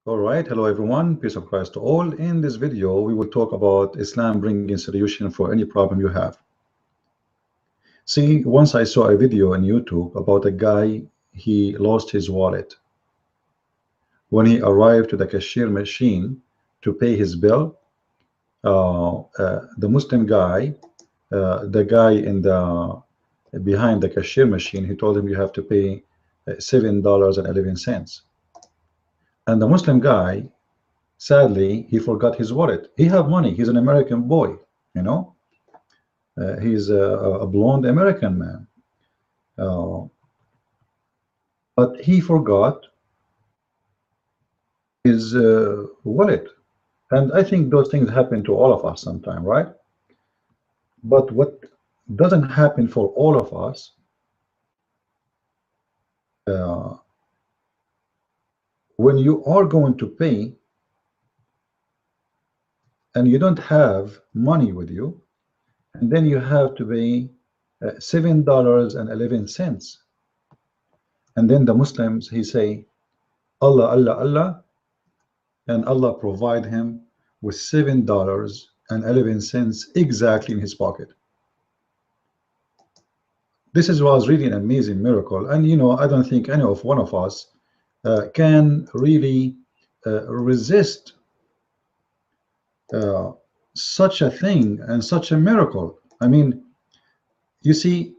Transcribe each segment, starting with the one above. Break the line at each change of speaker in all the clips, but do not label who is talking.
All right, hello everyone, peace of Christ to all. In this video, we will talk about Islam bringing solution for any problem you have. See, once I saw a video on YouTube about a guy, he lost his wallet. When he arrived to the cashier machine to pay his bill, the Muslim guy, the guy in the behind the cashier machine, he told him you have to pay $7.11. And the Muslim guy, sadly, he forgot his wallet. He have money. He's an American boy, you know. He's a blonde American man. But he forgot his wallet. And I think those things happen to all of us sometime, right? But what doesn't happen for all of us, when you are going to pay and you don't have money with you, and then you have to pay $7.11, and then the Muslims, he say Allah, Allah, Allah, and Allah provide him with $7.11 exactly in his pocket. This was really an amazing miracle, and you know, I don't think any of one of us can really resist such a thing and such a miracle. I mean, you see,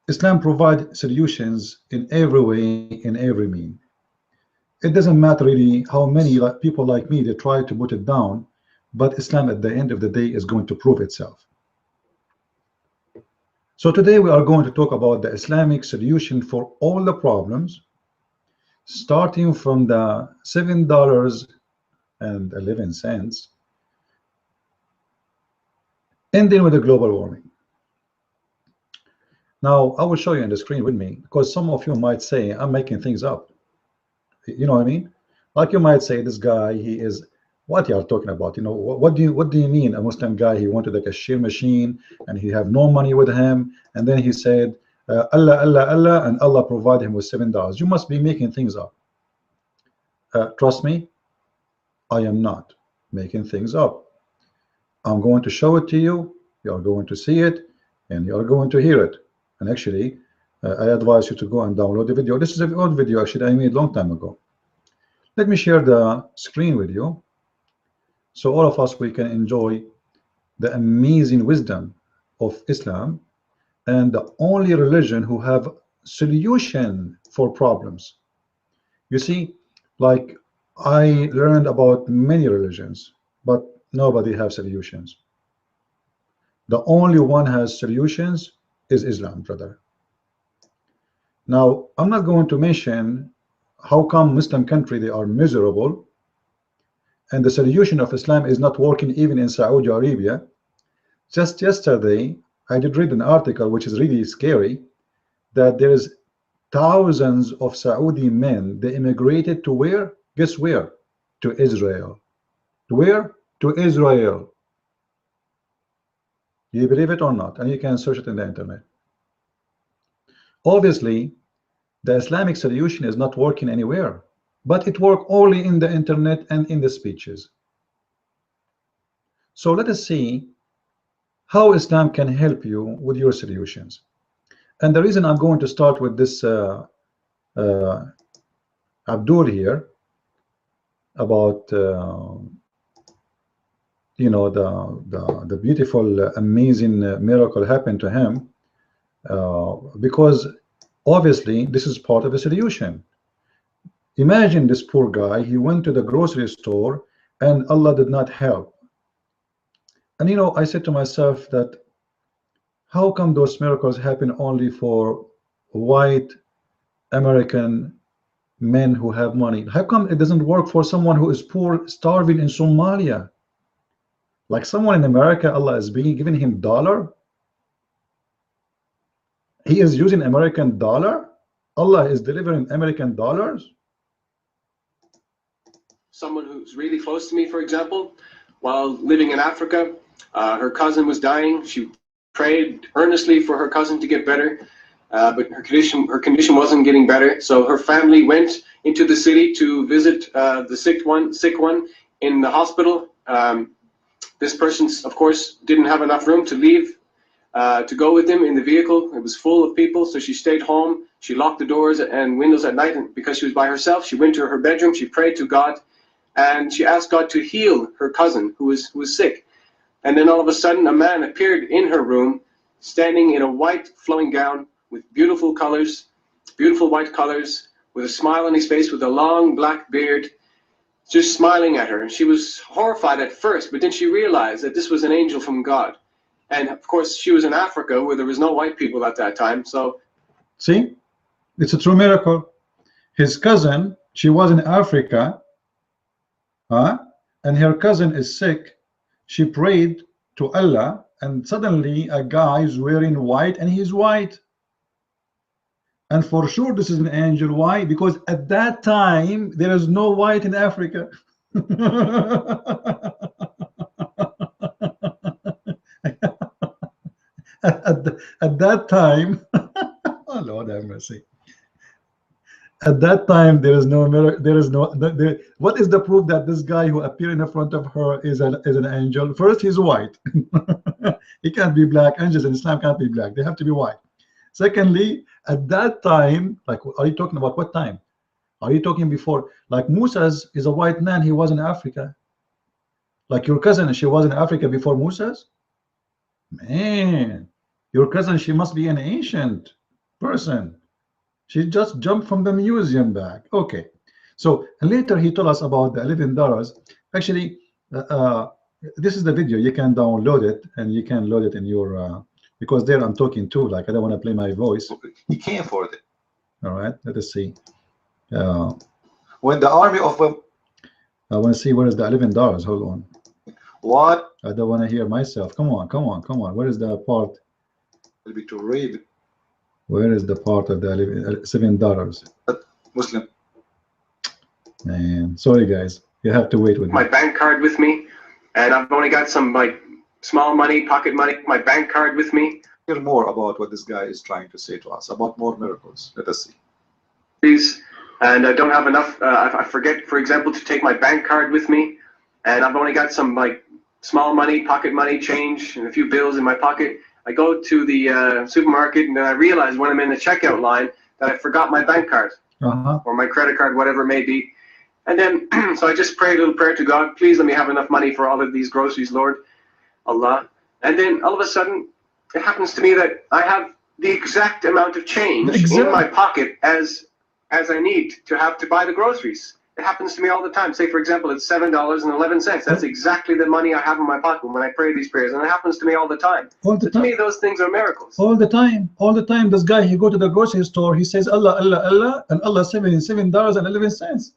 Islam provides solutions in every way, in every mean. It doesn't matter really how many people like me they try to put it down, but Islam at the end of the day is going to prove itself. So today we are going to talk about the Islamic solution for all the problems, starting from the $7.11, ending with the global warming. Now I will show you on the screen with me, because some of you might say I'm making things up. You know what I mean? Like you might say this guy, he is, what you are talking about? You know, what do you mean a Muslim guy, he went to the cashier machine and he have no money with him, and then he said Allah, Allah, Allah, and Allah provided him with $7. You must be making things up. Trust me, I am not making things up. I'm going to show it to you. You are going to see it, and you are going to hear it. And actually, I advise you to go and download the video. This is an old video actually I made a long time ago. Let me share the screen with you, so all of us we can enjoy the amazing wisdom of Islam, and the only religion who have solution for problems. You see, like I learned about many religions, but nobody has solutions. The only one has solutions is Islam, brother. Now I'm not going to mention how come Muslim country they are miserable, and the solution of Islam is not working even in Saudi Arabia. Just yesterday I did read an article which is really scary, that there is thousands of Saudi men, they immigrated to where? Guess where? To Israel. To where? To Israel. You believe it or not? And you can search it in the internet. Obviously the Islamic solution is not working anywhere, but it works only in the internet and in the speeches. So let us see how Islam can help you with your solutions. And the reason I'm going to start with this Abdul here, about you know, the beautiful amazing miracle happened to him, because obviously this is part of a solution. Imagine this poor guy, he went to the grocery store and Allah did not help. And you know, I said to myself that how come those miracles happen only for white American men who have money? How come it doesn't work for someone who is poor, starving in Somalia? Like someone in America, Allah is giving him dollar. He is using American dollar. Allah is delivering American dollars.
Someone who's really close to me, for example, while living in Africa, her cousin was dying. She prayed earnestly for her cousin to get better. but her condition wasn't getting better. So her family went into the city to visit the sick one in the hospital. This person, of course, didn't have enough room to leave to go with him in the vehicle. It was full of people, so she stayed home. She locked the doors and windows at night, and because she was by herself, she went to her bedroom. She prayed to God, and she asked God to heal her cousin who was sick. And then all of a sudden, a man appeared in her room, standing in a white flowing gown with beautiful colors, beautiful white colors, with a smile on his face, with a long black beard, just smiling at her. And she was horrified at first, but then she realized that this was an angel from God. And of course, she was in Africa where there was no white people at that time. So,
see, it's a true miracle. His cousin, she was in Africa, and her cousin is sick. She prayed to Allah, and suddenly a guy is wearing white, and he's white. And for sure, this is an angel. Why? Because at that time, there is no white in Africa. At that time, oh Lord have mercy. At that time, there is no mirror. There is no. What is the proof that this guy who appeared in front of her is an angel? First, he's white. He can't be black. Angels in Islam can't be black. They have to be white. Secondly, at that time, like, are you talking about what time? Are you talking before? Like Musa's is a white man. He was in Africa. Like your cousin, she was in Africa before Musa's. Man, your cousin, she must be an ancient person. She just jumped from the museum back. Okay. So later he told us about the $11. Actually, this is the video. You can download it and you can load it in your because there I'm talking too. Like I don't want to play my voice.
He can't afford it.
All right. Let us see.
When the army of
I want to see where is the $11. Hold on.
what
I don't want to hear myself. Come on, come on, come on. Where is the part?
will be to read
Where is the part of the $7?
Muslim.
Man, sorry guys, you have to wait with me.
my bank card with me, and I've only got some like small money, pocket money, my bank card with me.
Hear more about what this guy is trying to say to us about more miracles. Let us see.
Please, and I don't have enough. I forget, for example, to take my bank card with me, and I've only got some like small money, pocket money, change, and a few bills in my pocket. I go to the supermarket, and then I realize when I'm in the checkout line that I forgot my bank card or my credit card, whatever it may be. And then, so I just pray a little prayer to God. Please let me have enough money for all of these groceries, Lord, Allah. And then all of a sudden, it happens to me that I have the exact amount of change in my pocket as I need to have to buy the groceries. It happens to me all the time. Say, for example, it's $7.11. That's exactly the money I have in my pocket when I pray these prayers, and it happens to me all the time.
All the
time. To me, those things are miracles.
All the time. All the time. This guy, he go to the grocery store, he says Allah, Allah, Allah, and Allah $7.11.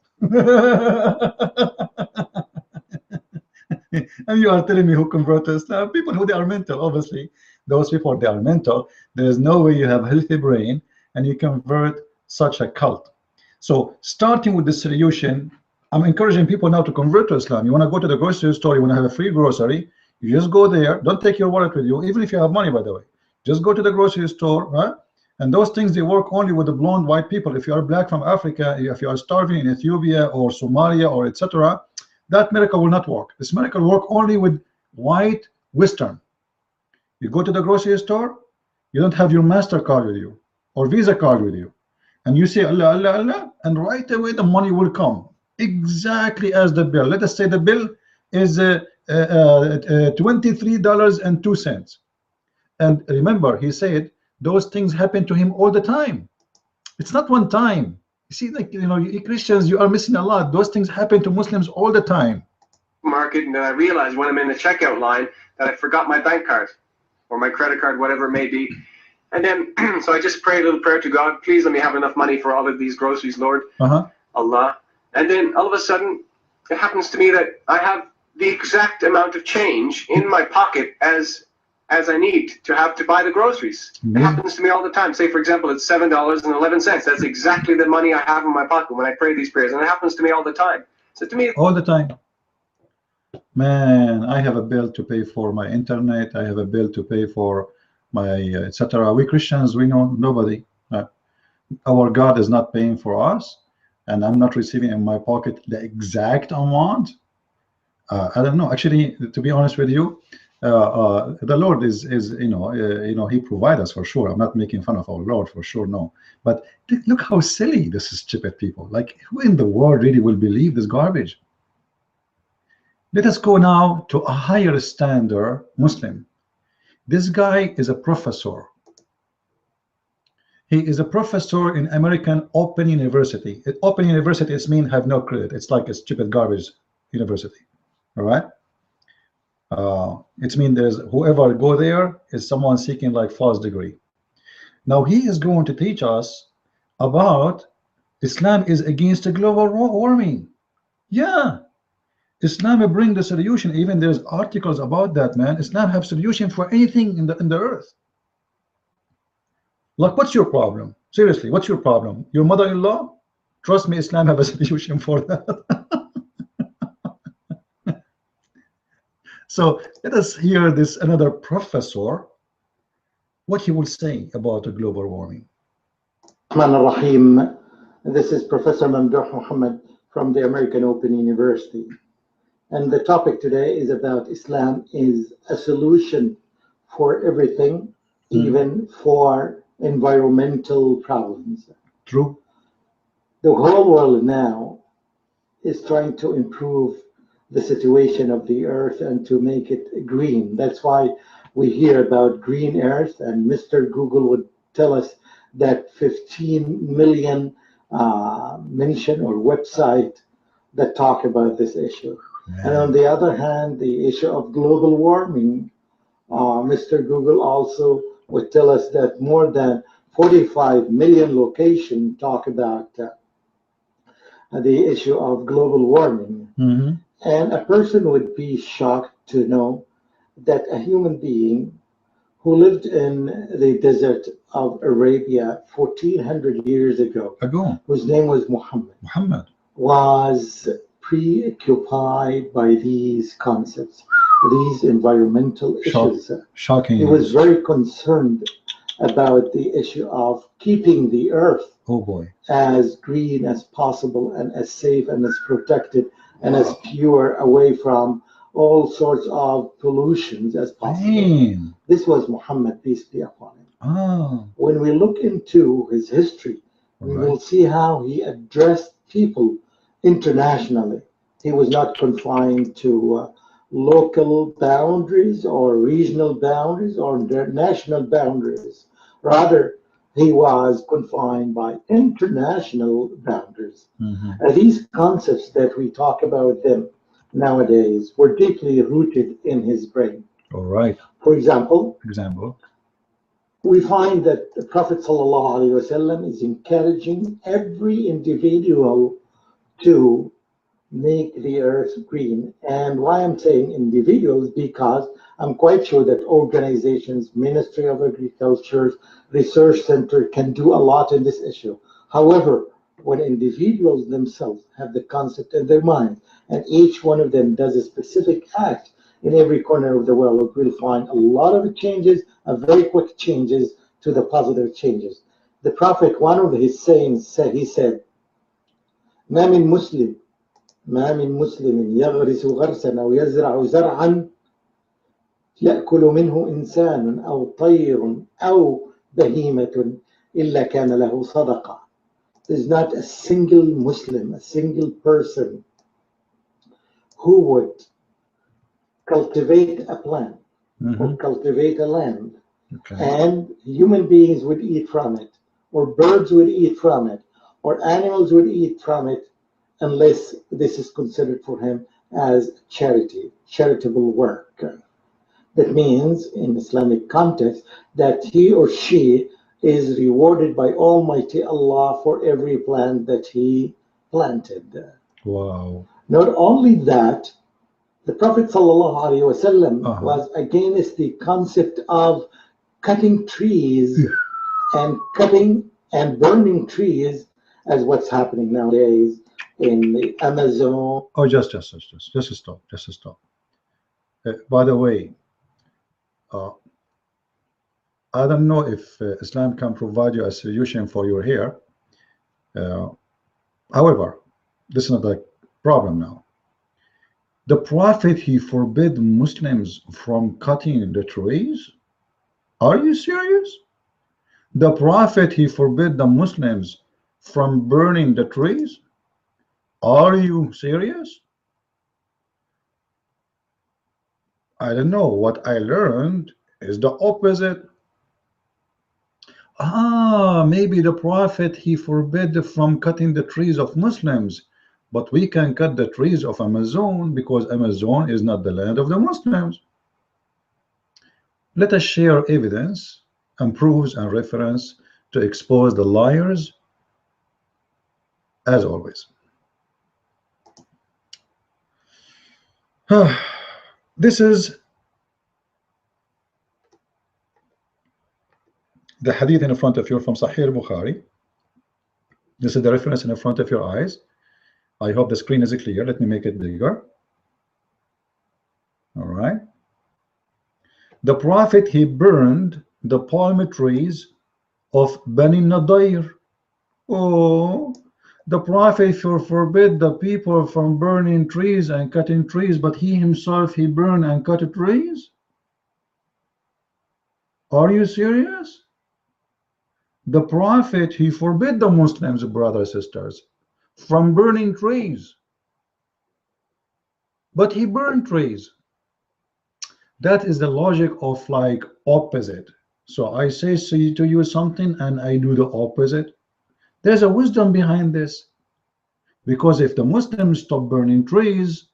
And you are telling me who convert us? Now, people who they are mental, obviously. Those people, they are mental. There is no way you have a healthy brain and you convert such a cult. So starting with the solution, I'm encouraging people now to convert to Islam. You want to go to the grocery store, you want to have a free grocery, you just go there. Don't take your wallet with you, even if you have money, by the way. Just go to the grocery store, right? And those things, they work only with the blonde white people. If you are black from Africa, if you are starving in Ethiopia or Somalia or etc., that miracle will not work. This miracle will work only with white Western. You go to the grocery store, you don't have your MasterCard with you or Visa card with you, and you say Allah, Allah, Allah, and right away the money will come exactly as the bill. Let us say the bill is $23.02. And remember, he said those things happen to him all the time. It's not one time. You see, like, you know, you Christians, you are missing a lot. Those things happen to Muslims all the time.
Market, and then I realize when I'm in the checkout line that I forgot my bank card or my credit card, whatever it may be. And then, so I just pray a little prayer to God. Please let me have enough money for all of these groceries, Lord, Allah. And then all of a sudden, it happens to me that I have the exact amount of change in my pocket as I need to have to buy the groceries. It happens to me all the time. Say, for example, it's $7.11. That's exactly the money I have in my pocket when I pray these prayers, and it happens to me all the time. So to me,
all the time. Man, I have a bill to pay for my internet. I have a bill to pay for my etc. We Christians, we know nobody. Our God is not paying for us, and I'm not receiving in my pocket the exact amount. I don't know. Actually, to be honest with you, the Lord is He provides us for sure. I'm not making fun of our Lord for sure, no. But look how silly this is, stupid people. Like, who in the world really will believe this garbage? Let us go now to a higher standard Muslim. This guy is a professor. He is a professor in American Open University. Open University is mean have no credit. It's like a stupid garbage university. All right. It's mean there's whoever go there is someone seeking like false degree. Now he is going to teach us about Islam is against the global warming. Yeah, Islam will bring the solution. Even there's articles about that, man. Islam have solution for anything in the earth. Like, what's your problem? Seriously, what's your problem? Your mother-in-law? Trust me, Islam have a solution for that. So let us hear this another professor, what he will say about the global warming.
Rahim. This is Professor Mamdouh Muhammad from the American Open University. And the topic today is about Islam is a solution for everything, even for environmental problems.
True.
The whole world now is trying to improve the situation of the earth and to make it green. That's why we hear about green earth, and Mr. Google would tell us that 15 million mention or website that talk about this issue. Man. And on the other hand, the issue of global warming, Mr. Google also would tell us that more than 45 million locations talk about the issue of global warming. Mm-hmm. And a person would be shocked to know that a human being who lived in the desert of Arabia 1400 years ago, whose name was Muhammad, was preoccupied by these concepts, these environmental issues.
Shocking.
He was very concerned about the issue of keeping the earth as green as possible and as safe and as protected and as pure away from all sorts of pollutions as possible. Man. This was Muhammad, peace be upon him. When we look into his history, we will see how he addressed people internationally. He was not confined to local boundaries or regional boundaries or national boundaries. Rather, he was confined by international boundaries. Mm-hmm. These concepts that we talk about them nowadays were deeply rooted in his brain.
All right.
For example, we find that the Prophet ﷺ is encouraging every individual to make the earth green. And why I'm saying individuals, because I'm quite sure that organizations, Ministry of Agriculture, Research Center can do a lot in this issue. However, when individuals themselves have the concept in their mind, and each one of them does a specific act in every corner of the world, we'll find a lot of changes, very quick changes to the positive changes. The Prophet, one of his sayings, he said, ما من مسلم يغرس غرسا أو يزرع زرعا يأكل منه إنسان أو طير أو بهيمة إلا كان له صدقة. There's not a single Muslim, a single person who would cultivate a plant or cultivate a land, and human beings would eat from it, or birds would eat from it, or animals would eat from it, unless this is considered for him as charitable work. That means, in Islamic context, that he or she is rewarded by Almighty Allah for every plant that he planted.
Wow.
Not only that, the Prophet ﷺ was against the concept of cutting trees and cutting and burning trees, as what's happening nowadays in the Amazon.
Oh, just stop. By the way, I don't know if Islam can provide you a solution for your hair. However, this is not a problem now. The Prophet, he forbid Muslims from cutting the trees. Are you serious? The Prophet, he forbid the Muslims from burning the trees. Are you serious? I don't know. What I learned is the opposite. Maybe the Prophet, he forbid from cutting the trees of Muslims, but we can cut the trees of Amazon because Amazon is not the land of the Muslims. Let us share evidence and proofs and reference to expose the liars, as always. This is the hadith in front of you from Sahih Bukhari. This is the reference in front of your eyes. I hope the screen is clear. Let me make it bigger. All right. The Prophet, he burned the palm trees of Bani Nadir. Oh, the Prophet forbid the people from burning trees and cutting trees, but he himself, he burned and cut trees. Are you serious? The Prophet, he forbid the Muslims, brothers and sisters, from burning trees, but he burned trees. That is the logic of like opposite. So I say to you something and I do the opposite. There's a wisdom behind this, because if the Muslims stop burning trees,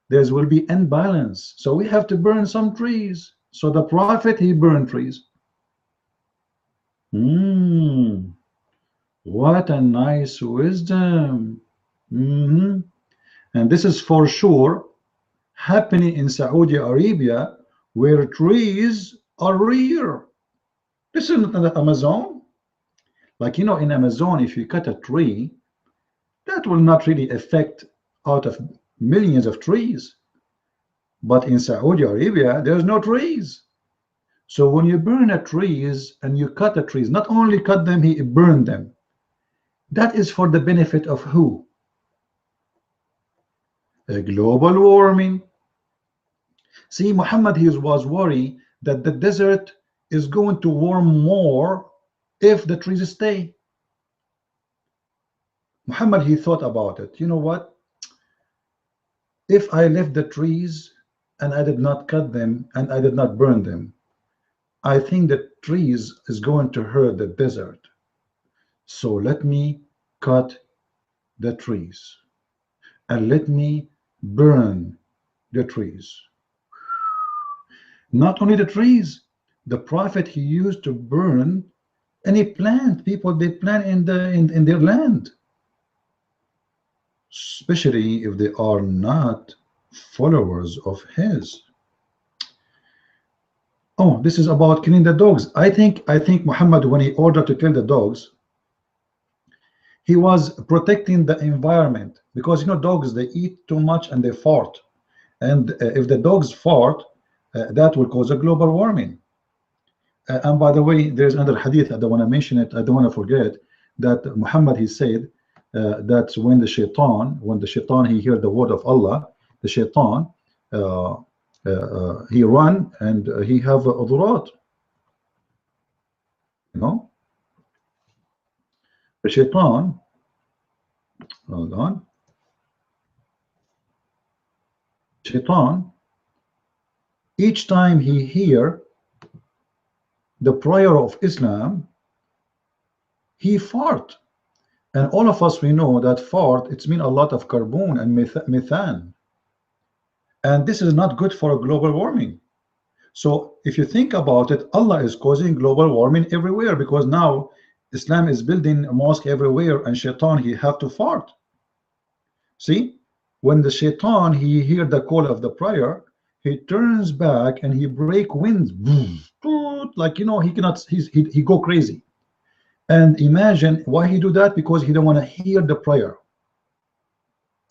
there will be imbalance. So we have to burn some trees. So the Prophet, he burned trees. What a nice wisdom. And this is for sure happening in Saudi Arabia, where trees are rare. This is not the Amazon. Like, you know, in Amazon, if you cut a tree, that will not really affect out of millions of trees. But in Saudi Arabia, there's no trees. So when you burn the trees and you cut the trees, not only cut them, he burned them. That is for the benefit of who? A global warming. See, Muhammad, he was worried that the desert is going to warm more if the trees stay. Muhammad, he thought about it. You know what? If I left the trees and I did not cut them and I did not burn them, I think the trees is going to hurt the desert. So let me cut the trees and let me burn the trees. Not only the trees, the Prophet, he used to burn any plant people they plant in their land, especially if they are not followers of his. Oh, this is about killing the dogs. I think Muhammad, when he ordered to kill the dogs, he was protecting the environment, because you know, dogs, they eat too much and they fart, and if the dogs fart, that will cause a global warming. And by the way, there's another hadith, I don't want to mention it, I don't want to forget, that Muhammad, he said that when the shaitan, he heard the word of Allah, the shaitan, he run and he have udurat. You know, the shaitan, hold on, shaitan, each time he hear the prayer of Islam, he fart. And all of us, we know that fart, it's mean a lot of carbon and methane. And this is not good for global warming. So if you think about it, Allah is causing global warming everywhere, because now Islam is building a mosque everywhere, and shaitan, he have to fart. See, when the shaitan, he hear the call of the prayer, he turns back and he break winds, like, you know, he cannot, he go crazy. And imagine why he do that, because he don't want to hear the prayer.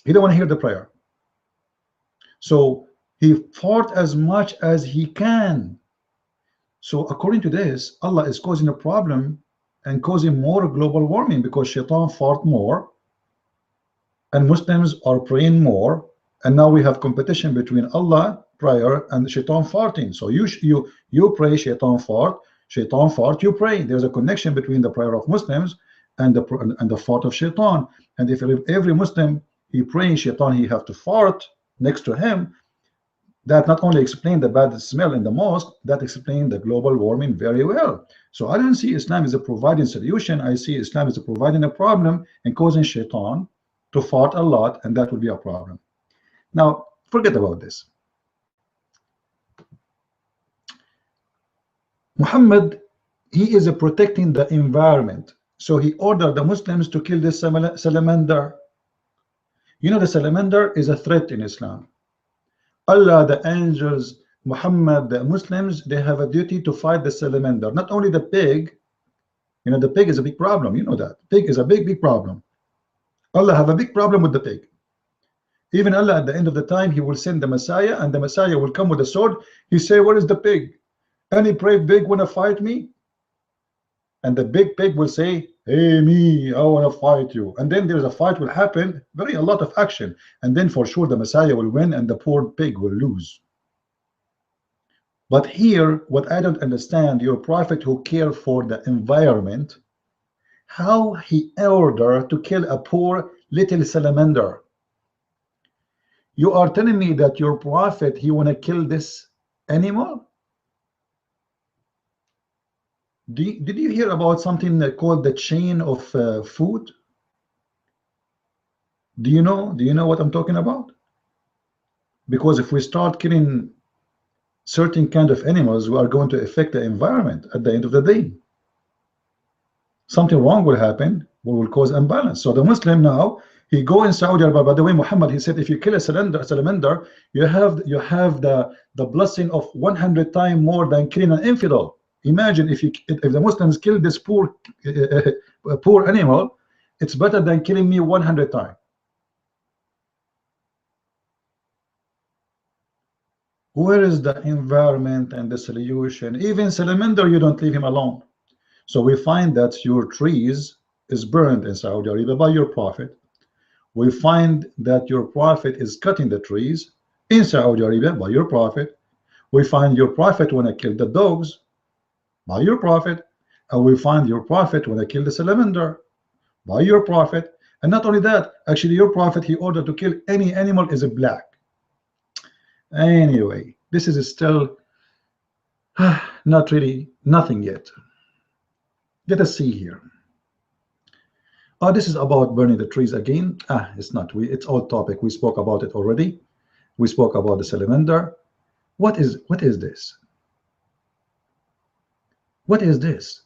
He don't want to hear the prayer. So he fought as much as he can So according to this, Allah is causing a problem and causing more global warming because shaitan fought more and Muslims are praying more, and now we have competition between Allah prayer and shaitan farting. So you pray, shaitan fart, you pray. There's a connection between the prayer of Muslims and the fart of shaitan. And if every Muslim he praying shaitan, he have to fart next to him, that not only explain the bad smell in the mosque, that explain the global warming very well. So I don't see Islam as a providing solution. I see Islam as a providing a problem and causing shaitan to fart a lot, and that will be a problem. Now forget about this. Muhammad, he is protecting the environment, so he ordered the Muslims to kill this salamander. You know, the salamander is a threat in Islam. Allah, the angels, Muhammad, the Muslims, they have a duty to fight the salamander. Not only the pig. You know, the pig is a big problem. You know that pig is a big problem. Allah have a big problem with the pig. Even Allah, at the end of the time, he will send the Messiah, and the Messiah will come with a sword. He say, where is the pig? Any brave pig wanna fight me? And the big pig will say, hey, me, I want to fight you. And then there's a fight will happen, a lot of action, and then for sure the Messiah will win and the poor pig will lose. But here, what I don't understand, your prophet who care for the environment, how he ordered to kill a poor little salamander. You are telling me that your prophet, he want to kill this animal? Did you hear about something called the chain of food? Do you know what I'm talking about? Because if we start killing certain kind of animals, we are going to affect the environment at the end of the day. Something wrong will happen, we will cause imbalance. So the Muslim now, he go in Saudi Arabia. By the way, Muhammad, he said, if you kill a salamander, you have the blessing of 100 times more than killing an infidel. Imagine if the Muslims kill this poor animal, it's better than killing me 100 times. Where is the environment and the solution? Even salamander, you don't leave him alone. So we find that your trees is burned in Saudi Arabia by your prophet. We find that your prophet is cutting the trees in Saudi Arabia by your prophet. We find your prophet when I kill the dogs by your prophet, and we find your prophet when I kill the salamander by your prophet. And not only that, actually your prophet, he ordered to kill any animal is a black. Anyway, this is still not really nothing yet. Let us see here. Oh, this is about burning the trees again. It's not. It's old topic. We spoke about it already. We spoke about the salamander. What is this? What is this?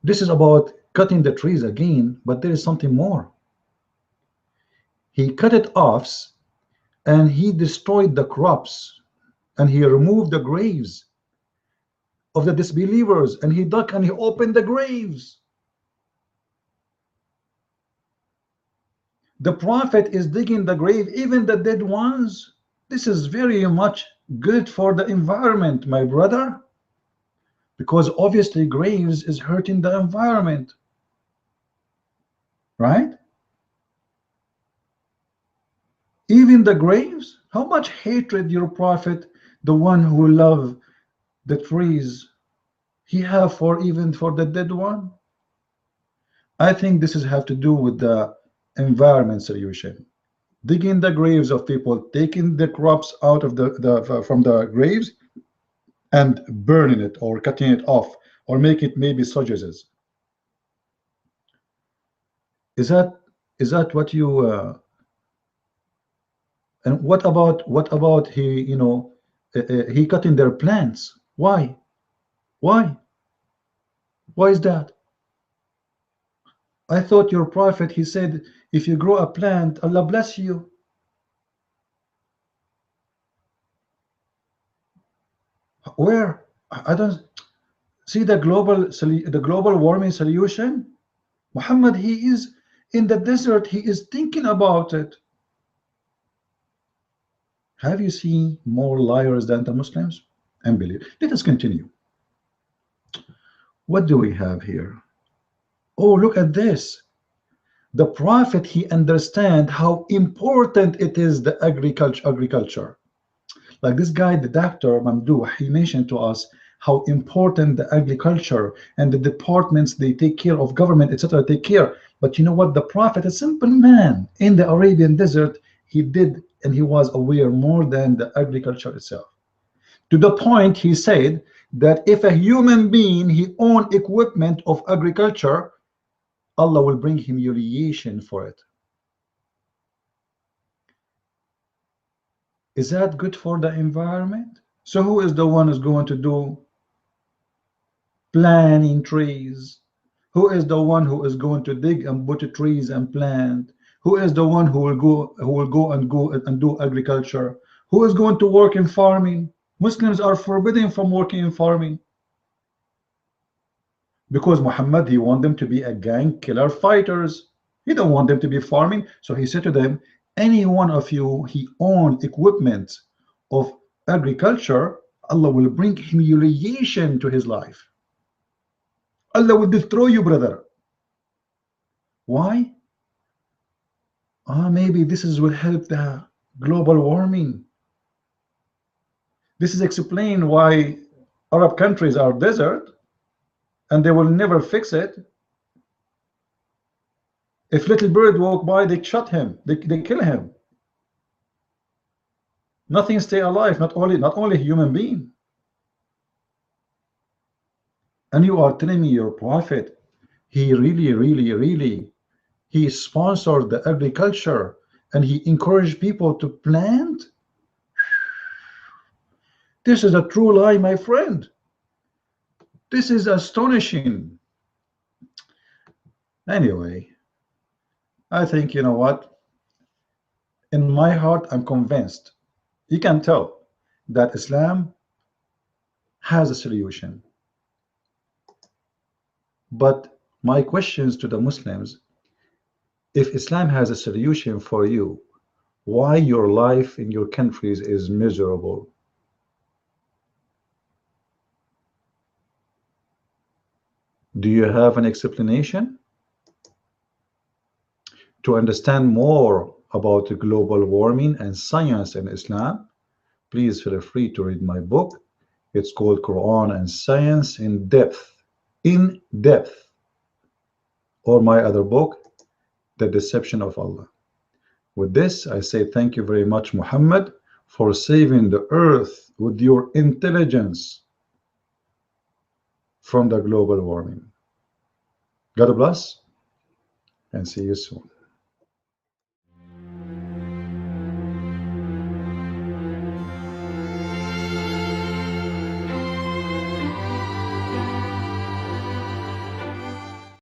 This is about cutting the trees again, but there is something more. He cut it off, and he destroyed the crops, and he removed the graves of the disbelievers, and he dug and he opened the graves. The prophet is digging the grave, even the dead ones. This is very much good for the environment, my brother, because obviously graves is hurting the environment, right? Even the graves. How much hatred your prophet, the one who loved the trees, he have for even for the dead one? I think this is have to do with the environment solution. Digging the graves of people, taking the crops out of from the graves and burning it or cutting it off or make it maybe sujages. Is that what you and what about he, you know, he cutting their plants? Why is that? I thought your prophet, he said, if you grow a plant, Allah bless you. Where? I don't see the global warming solution. Muhammad, he is in the desert, he is thinking about it. Have you seen more liars than the Muslims? and believe. Let us continue. What do we have here? Oh, look at this. The Prophet, he understand how important it is, the agriculture. Like this guy, the doctor Mamdouh, he mentioned to us how important the agriculture and the departments they take care of, government, etc., take care. But you know what? The Prophet, a simple man in the Arabian desert, he did, and he was aware more than the agriculture itself. To the point, he said that if a human being he own equipment of agriculture, Allah will bring humiliation for it. Is that good for the environment? So who is the one who's going to do planting trees? Who is the one who is going to dig and put trees and plant? Who is the one who will go and do agriculture? Who is going to work in farming? Muslims are forbidden from working in farming because Muhammad, he want them to be a gang killer fighters. He don't want them to be farming. So he said to them, any one of you he own equipment of agriculture, Allah will bring humiliation to his life. Allah will destroy you, brother. Why? Maybe this will help the global warming. This is explain why Arab countries are desert and they will never fix it. If little bird walk by, they shot him, they kill him. Nothing stay alive, not only human being. And you are telling me your Prophet, he really he sponsored the agriculture and he encouraged people to plant? This is a true lie, my friend. This is astonishing. Anyway, I think, you know what, in my heart I'm convinced, you can tell that Islam has a solution. But my questions to the Muslims, if Islam has a solution for you, why your life in your countries is miserable? Do you have an explanation? To understand more about global warming and science in Islam, please feel free to read my book. It's called Qur'an and Science in Depth. In Depth. Or my other book, The Deception of Allah. With this, I say thank you very much, Muhammad, for saving the earth with your intelligence from the global warming. God bless, and see you soon.